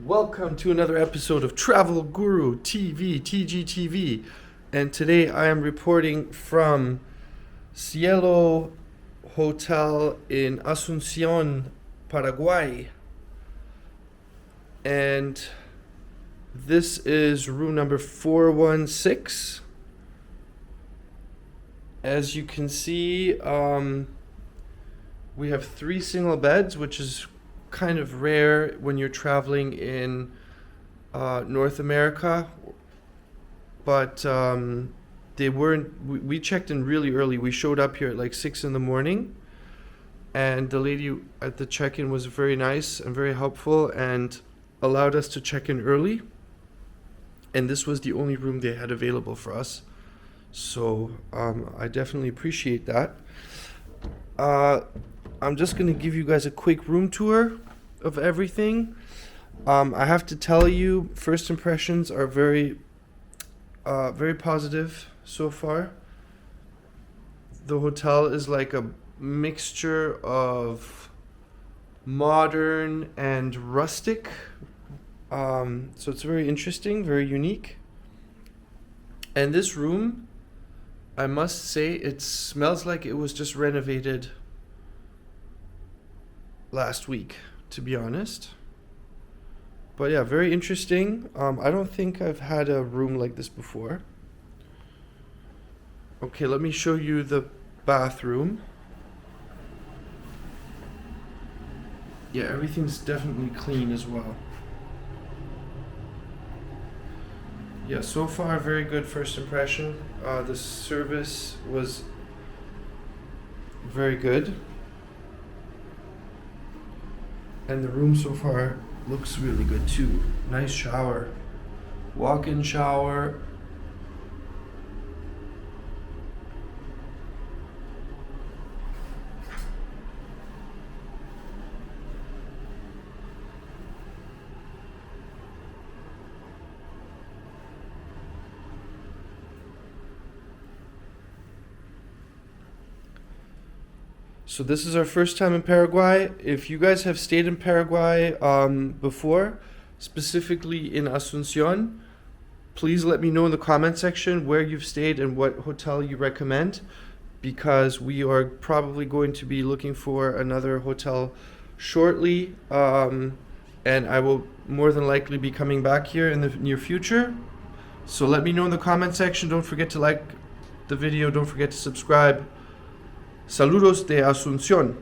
Welcome to another episode of Travel Guru TV, TGTV. And today I am reporting from Zielo Hotel in Asuncion, Paraguay. And this is room number 416. As you can see, we have 3 single beds, which is kind of rare when you're traveling in North America. But they weren't. We checked in really early. We showed up here at like 6 in the morning, and the lady at the check-in was very nice and very helpful and allowed us to check in early. And this was the only room they had available for us. So I definitely appreciate that. I'm just going to give you guys a quick room tour of everything. I have to tell you, first impressions are very positive so far. The hotel is like a mixture of modern and rustic. So it's very interesting, very unique. And this room, I must say, it smells like it was just renovated last week, to be honest. But yeah, very interesting. I don't think I've had a room like this before. Okay, let me show you the bathroom. Yeah, everything's definitely clean as well. Yeah, so far, very good first impression. The service was very good. And the room so far looks really good too. Nice shower. Walk-in shower. So this is our first time in Paraguay. If you guys have stayed in Paraguay before, specifically in Asuncion, please let me know in the comment section where you've stayed and what hotel you recommend, because we are probably going to be looking for another hotel shortly, and I will more than likely be coming back here in the near future. So let me know in the comment section. Don't forget to like the video. Don't forget to subscribe. Saludos de Asunción.